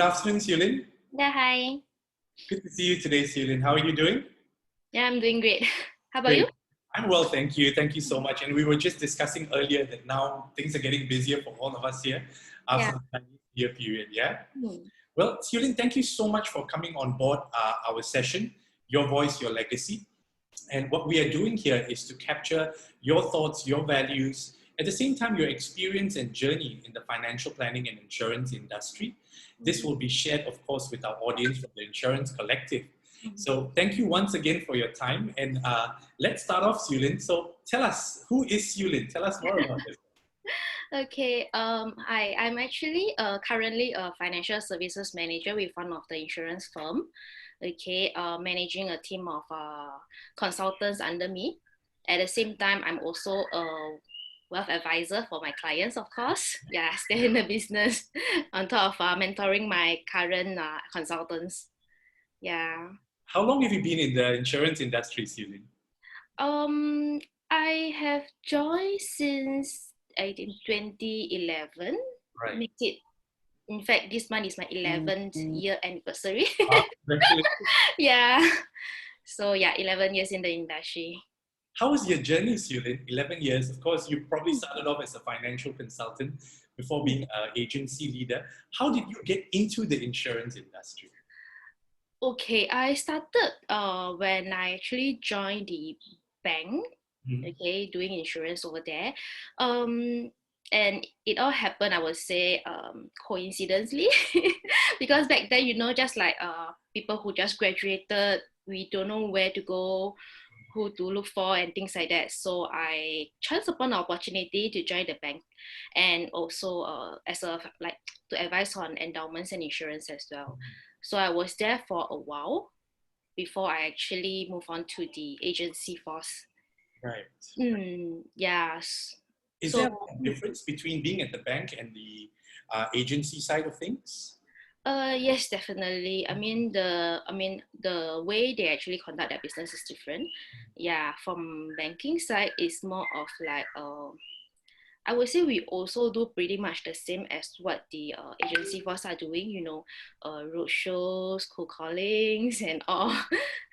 Good afternoon, XueLin. Yeah, hi. Good to see you today, XueLin. How are you doing? Yeah, I'm doing great. How about you? Great. I'm well, thank you. Thank you so much. And we were just discussing earlier that now things are getting busier for all of us here Yeah. after the Chinese New Year period, yeah? Hmm. Well, XueLin, thank you so much for coming on board our session, Your Voice, Your Legacy. And what we are doing here is to capture your thoughts, your values, at the same time, your experience and journey in the financial planning and insurance industry. This will be shared, of course, with our audience from the Insurance Collective. So thank you once again for your time. And let's start off, XueLin. So tell us, who is XueLin? Tell us more about this. Okay. I'm actually currently a financial services manager with one of the insurance firm. Okay. Managing a team of consultants under me. At the same time, I'm also a wealth advisor for my clients, of course. Yeah, still in the business on top of mentoring my current consultants. Yeah. How long have you been in the insurance industry, XueLin? Um, I have joined since I think 2011. Right. Make it. In fact, this month is my 11th year anniversary. Congratulations. Yeah. So yeah, 11 years in the industry. How was your journey, XueLin? 11 years. Of course, you probably started off as a financial consultant before being an agency leader. How did you get into the insurance industry? Okay, I started when I actually joined the bank. Mhm. Okay, doing insurance over there. Um, and it all happened, I would say, coincidentally, because back then, just like people who just graduated, we don't know where to go, who to look for, and things like that. So I chanced upon the opportunity to join the bank, and also as a like to advise on endowments and insurance as well. So I was there for a while before I actually move on to the agency force. Right. Yes. Is there So, a difference between being at the bank and the agency side of things? yes, definitely. I mean the way they actually conduct their business is different. Yeah, from banking side, it's more of like I would say we also do pretty much the same as what the agency force are doing. Road shows, cold callings, and all.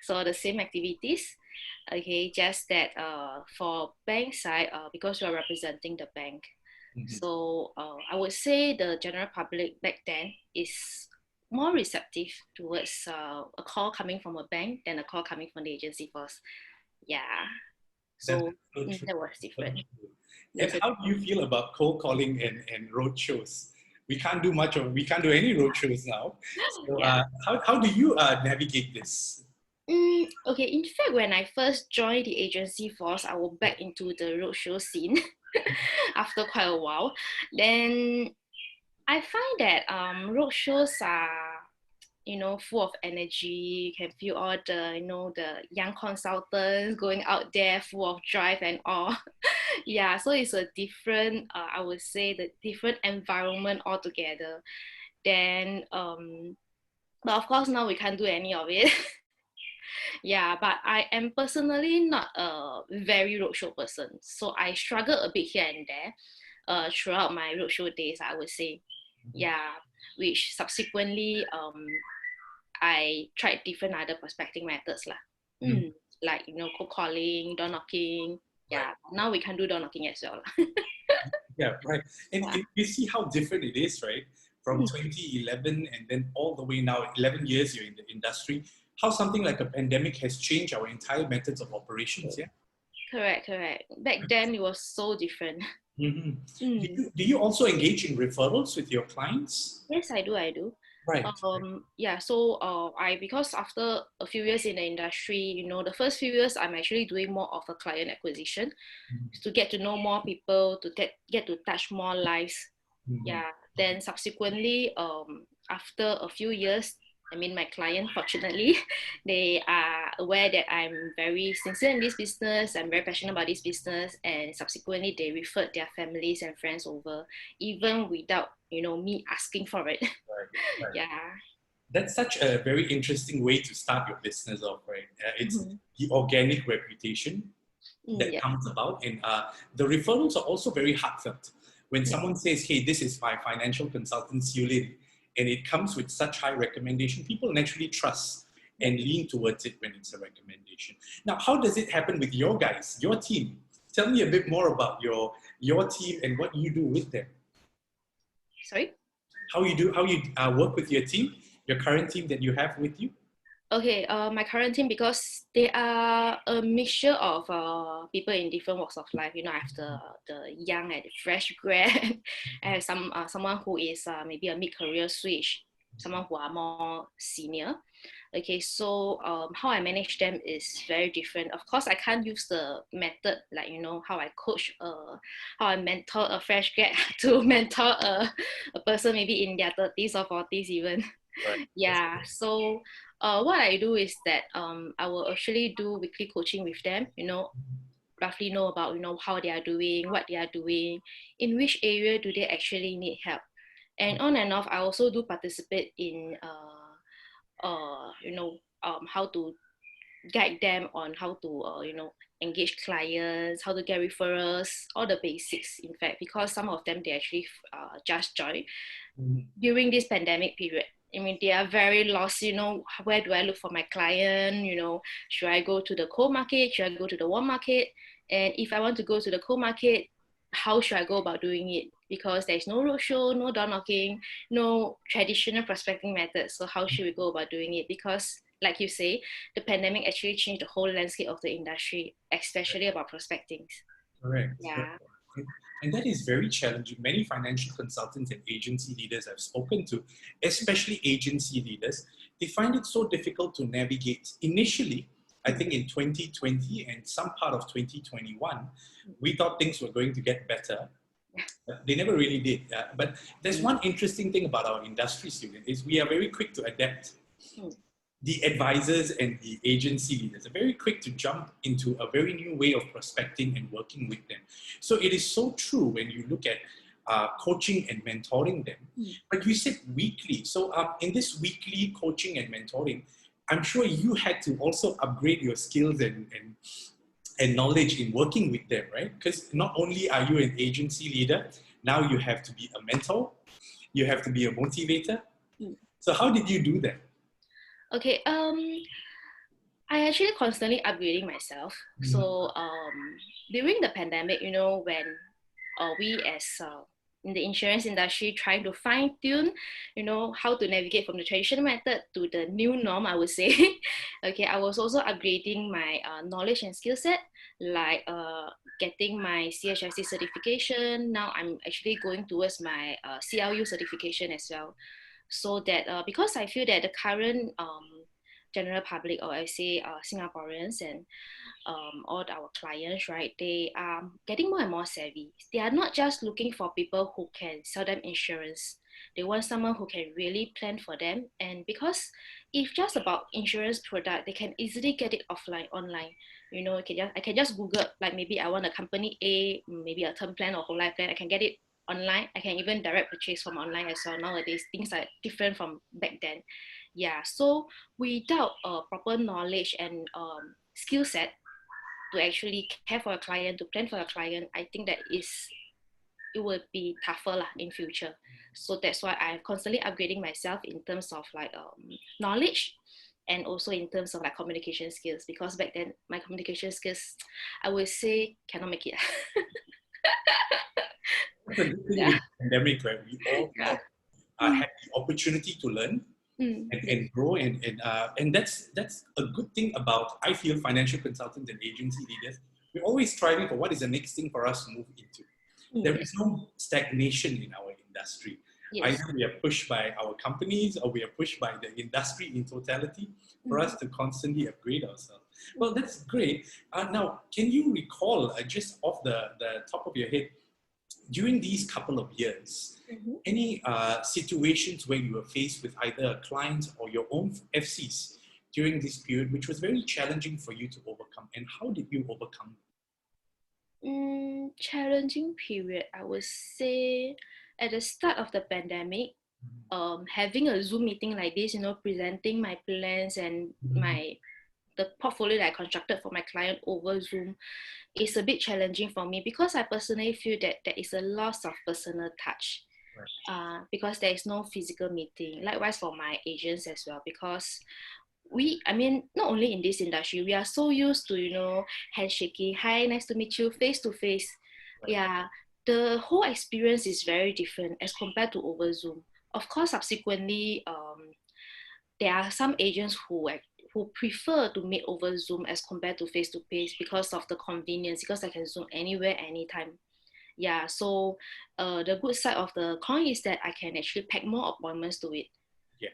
So the same activities. Okay, just that for bank side, because we are representing the bank, Mhm. so I would say the general public back then is more receptive towards a call coming from a bank than a call coming from the agency force. Yeah, That's so so true. that was So different. true. And There's a how do you feel about cold calling and road shows? We can't do any road shows now. So yeah. how do you navigate this? Okay, in fact, when I first joined the agency force, I was back into the roadshow scene after quite a while. Then I find that roadshows are, full of energy. You can feel all the young consultants going out there full of drive and all. Yeah, so it's a different, I would say, the different environment altogether. Then, but of course, now we can't do any of it. Yeah, but I am personally not a very roadshow person. So I struggle a bit here and there throughout my roadshow days, I would say. Yeah, which subsequently I tried different other prospecting methods lah. Mhm. Like, cold calling, door knocking. Right. Yeah, now we can do door knocking as well lah. Yeah, right. And Yeah. you see how different it is, right? From 2011 and then all the way now, 11 years you're in the industry, how something like a pandemic has changed our entire methods of operations, yeah? Correct. Back then it was so different. Hmm. Mm. Do you also engage in referrals with your clients? Yes, I do. Right. Yeah, so because after a few years in the industry, the first few years I'm actually doing more of a client acquisition to get to know more people, to get to touch more lives. Mhm. Yeah. Then subsequently, after a few years, I mean my client fortunately, they are aware that I'm very sincere in this business, I'm very passionate about this business, and subsequently they referred their families and friends over, even without, me asking for it. Right, right. Yeah. That's such a very interesting way to start your business off, right? It's Mhm. the organic reputation that Yeah. comes about. And the referrals are also very heartfelt. When Yeah. someone says, hey, this is my financial consultant, XueLin, and it comes with such high recommendation, people naturally trust and lean towards it when it's a recommendation. Now, how does it happen with your guys, your team? Tell me a bit more about your team and what you do with them. Sorry? How you work with your team, your current team that you have with you? Okay, my current team, because they are a mixture of people in different walks of life. You know, I have the young and fresh grad. I have someone who is maybe a mid-career switch, someone who are more senior. Okay, so how I manage them is very different. Of course, I can't use the method like, you know, how I coach, how I mentor a fresh grad to mentor a person maybe in their 30s or 40s even. Right. Yeah, so what I do is that I will actually do weekly coaching with them, you know, roughly know about, you know, how they are doing, what they are doing, in which area do they actually need help. And on and off, I also do participate in, how to guide them on how to, engage clients, how to get referrals, all the basics, in fact, because some of them, they actually just joined during this pandemic period. I mean, they are very lost, you know, where do I look for my client? You know, should I go to the cold market? Should I go to the warm market? And if I want to go to the cold market, how should I go about doing it? Because there's no roadshow, no door knocking, no traditional prospecting methods. So how should we go about doing it? Because like you say, the pandemic actually changed the whole landscape of the industry, especially about prospecting. Correct. Yeah. And that is very challenging. Many financial consultants and agency leaders I've spoken to, especially agency leaders, they find it so difficult to navigate. Initially, I think in 2020 and some part of 2021, we thought things were going to get better. They never really did. But there's one interesting thing about our industry, student, is we are very quick to adapt. The advisors and the agency leaders are very quick to jump into a very new way of prospecting and working with them. So it is so true when you look at coaching and mentoring them. But you said weekly. So in this weekly coaching and mentoring, I'm sure you had to also upgrade your skills and knowledge in working with them, right? Because not only are you an agency leader, now you have to be a mentor, you have to be a motivator. So how did you do that? Okay, I actually constantly upgrading myself. So during the pandemic, you know, when we as in the insurance industry trying to fine tune, you know, how to navigate from the traditional method to the new norm, I would say. Okay, I was also upgrading my knowledge and skill set, like getting my CHSC certification. Now I'm actually going towards my CLU certification as well. So that because I feel that the current general public, or I say Singaporeans and all our clients, right, they are getting more and more savvy. They are not just looking for people who can sell them insurance. They want someone who can really plan for them. And because if just about insurance product, they can easily get it offline, online. You know, I can just Google, like maybe I want a company A, maybe a term plan or whole life plan. I can get it online. I can even direct purchase from online as well. Nowadays, things are different from back then. Yeah, so without proper knowledge and skill set to actually care for a client, to plan for a client, I think that it will be tougher lah in future. So that's why I'm constantly upgrading myself in terms of like knowledge, and also in terms of like communication skills, because back then my communication skills, I would say, cannot make it. That's a good thing with the pandemic, right? We all had the opportunity to learn and grow, and that's a good thing about, I feel, financial consultants and agency leaders. We're always striving for what is the next thing for us to move into. There is no stagnation in our industry. Either we are pushed by our companies or we are pushed by the industry in totality for us to constantly upgrade ourselves. Well, that's great. Now, can you recall, just off the top of your head, during these couple of years, any situations where you were faced with either a client or your own FCs during this period, which was very challenging for you to overcome, and how did you overcome? Challenging period, I would say, at the start of the pandemic, having a Zoom meeting like this, you know, presenting my plans and the portfolio that I constructed for my client over Zoom is a bit challenging for me, because I personally feel that there is a loss of personal touch. because there is no physical meeting. Likewise for my agents as well, because not only in this industry, we are so used to, handshaking, hi, nice to meet you, face to face. Right. Yeah, the whole experience is very different as compared to over Zoom. Of course, subsequently, there are some agents who prefer to meet over Zoom as compared to face to face because of the convenience, because I can Zoom anywhere, anytime. Yeah, so the good side of the coin is that I can actually pack more appointments to it. Yeah.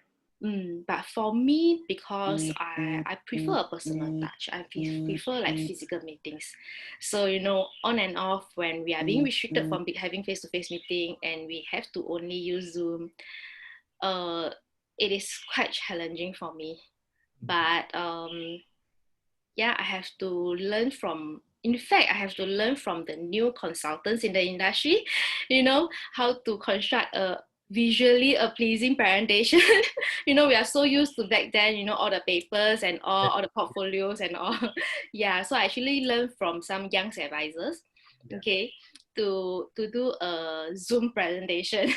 But for me, because I prefer a personal touch, I prefer like physical meetings. So, on and off when we are being restricted from having face-to-face meeting and we have to only use Zoom, uh, it is quite challenging for me. But yeah, I have to learn from, in fact, I have to learn from the new consultants in the industry, how to construct a visually a pleasing presentation. We are so used to back then, all the papers and all the portfolios and all. Yeah, so I actually learned from some young advisors, okay, to do a Zoom presentation.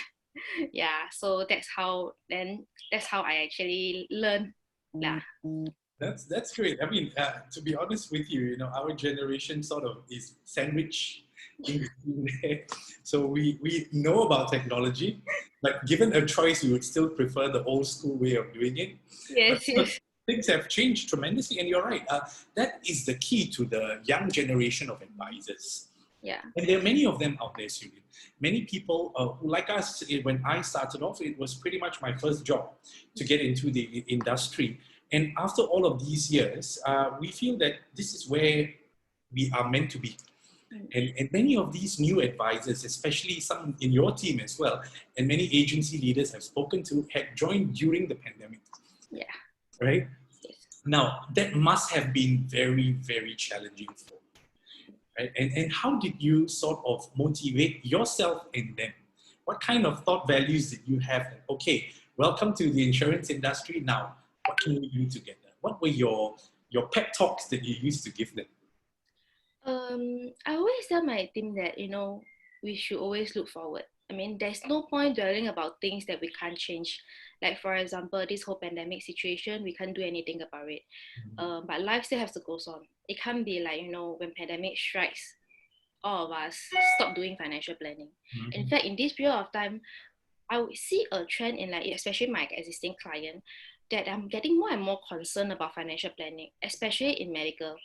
Yeah, so that's how I actually learned. Yeah. That's great. I mean, to be honest with you, our generation sort of is sandwiched in between there. So we know about technology, but given a choice, we would still prefer the old school way of doing it. But Yes, yes. things have changed tremendously, and you're right. That is the key to the young generation of advisors. Yeah. And there are many of them out there, Sylvia. Many people who, like us, when I started off, it was pretty much my first job to get into the industry. And after all of these years, we feel that this is where we are meant to be. And many of these new advisors, especially some in your team as well, and many agency leaders have spoken to, had joined during the pandemic. Yeah. Right? Yes. Now, that must have been very, very challenging for you. Right? And how did you sort of motivate yourself and them? What kind of thought values did you have? Okay, welcome to the insurance industry. Now, what can we do together? What were your pep talks that you used to give them? I always tell my team that, we should always look forward. There's no point dwelling about things that we can't change. Like, for example, this whole pandemic situation, we can't do anything about it. But life still has to go on. It can't be like, when pandemic strikes, all of us stop doing financial planning. Mm-hmm. In fact, in this period of time, I would see a trend in, like, especially my existing client, that I'm getting more and more concerned about financial planning, especially in medical,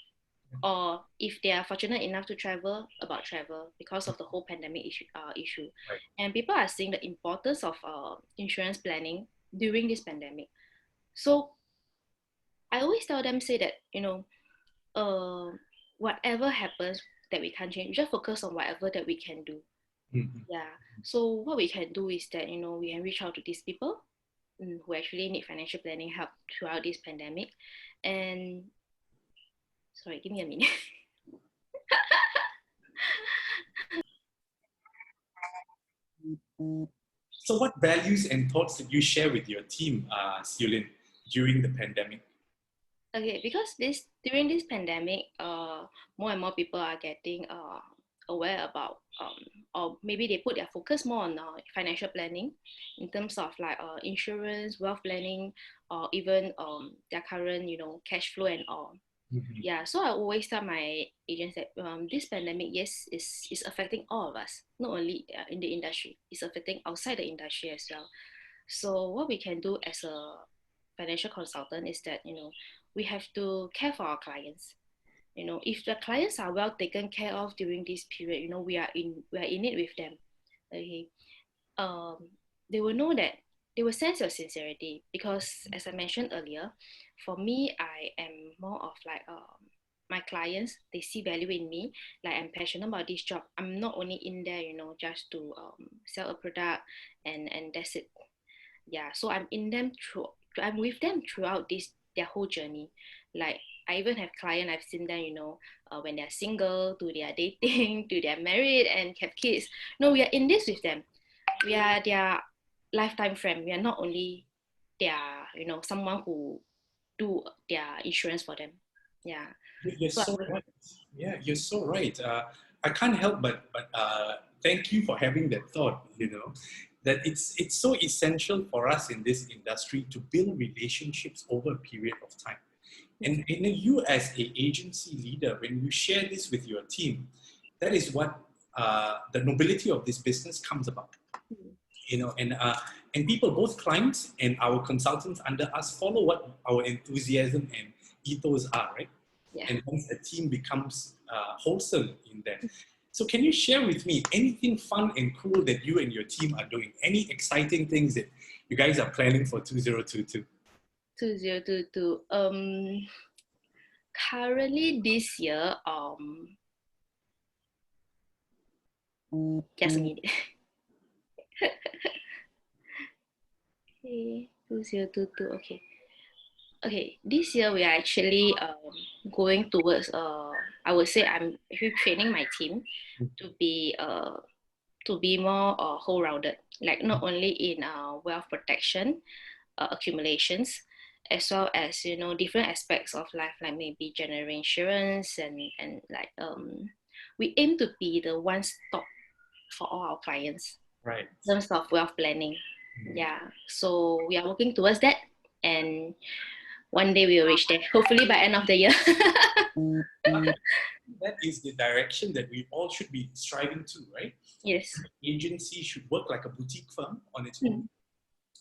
or if they are fortunate enough to travel, about travel because of the whole pandemic issue. Right. And people are seeing the importance of insurance planning during this pandemic. So I always tell them, say that, uh, whatever happens that we can't change, we just focus on whatever that we can do. Mm-hmm. Yeah. So what we can do is that, we can reach out to these people who actually need financial planning help throughout this pandemic. And sorry, give me a minute. So what values and thoughts did you share with your team, XueLin, during the pandemic? Okay, because during this pandemic, more and more people are getting aware about or maybe they put their focus more on financial planning in terms of like insurance, wealth planning, or even their current cash flow and all. Mm-hmm. Yeah, so I always tell my agents that this pandemic, yes, is affecting all of us, not only in the industry, it's affecting outside the industry as well. So what we can do as a financial consultant is that, we have to care for our clients. If the clients are well taken care of during this period, we are in it with them. Okay, um, they will know that they will sense your sincerity because, as I mentioned earlier, for me, I am more of like my clients. They see value in me. Like, I'm passionate about this job. I'm not only in there, just to sell a product and that's it. Yeah, so I'm with them throughout their whole journey. Like, I even have clients, I've seen them, when they're single, to their dating, to their married and have kids. No, we are in this with them. We are their lifetime friend. We are not only their, someone who do their insurance for them. Yeah. You're So so right. Yeah, you're so right. I can't help but thank you for having that thought. that it's so essential for us in this industry to build relationships over a period of time. And you as an agency leader, when you share this with your team, that is what the nobility of this business comes about. And people, both clients and our consultants under us, follow what our enthusiasm and ethos are, right? Yeah. And once a team becomes wholesome in that. So can you share with me anything fun and cool that you and your team are doing? Any exciting things that you guys are planning for 2022? 2022. Currently this year, just a minute. Okay, 2022. Okay. Okay, this year we are actually going towards I would say I'm actually training my team to be more whole-rounded, like not only in wealth protection, accumulations, as well as different aspects of life, like maybe general insurance and like we aim to be the one stop for all our clients, right, in terms of wealth planning. Yeah, so we are working towards that, and one day we will reach there, hopefully by end of the year. That is the direction that we all should be striving to, right? Yes. The agency should work like a boutique firm on its own,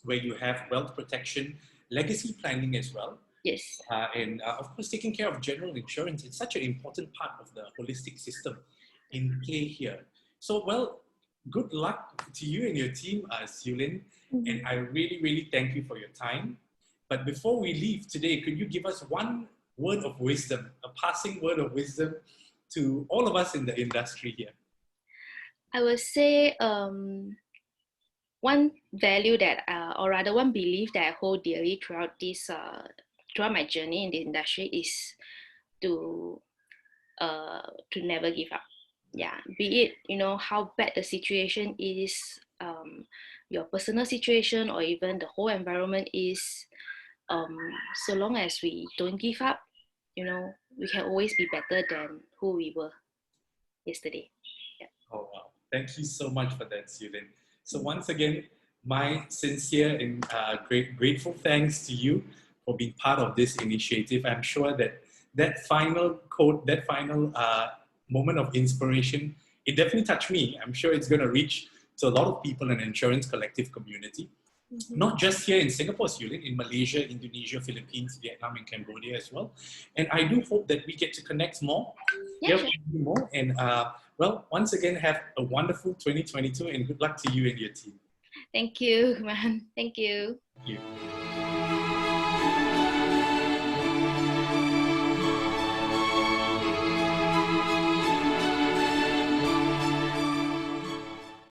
where you have wealth protection, legacy planning as well. Yes. And of course, taking care of general insurance. It's such an important part of the holistic system in play here. So, well, good luck to you and your team, XueLin. And I really, really thank you for your time. But before we leave today, could you give us one word of wisdom, a passing word of wisdom to all of us in the industry here? I would say one value that, or rather one belief that I hold dearly throughout this, throughout my journey in the industry is to never give up. Yeah, be it how bad the situation is, your personal situation, or even the whole environment is. So long as we don't give up, we can always be better than who we were yesterday. Yeah. Oh, wow. Thank you so much for that, XueLin. So once again, my sincere and grateful thanks to you for being part of this initiative. I'm sure that final quote, that final moment of inspiration, it definitely touched me. I'm sure it's going to reach to a lot of people in the insurance collective community. Not just here in Singapore, XueLin, in Malaysia, Indonesia, Philippines, Vietnam, and Cambodia as well. And I do hope that we get to connect more, Yeah, hear more, and well, once again, have a wonderful 2022 and good luck to you and your team. Thank you, man. Thank you. Thank you.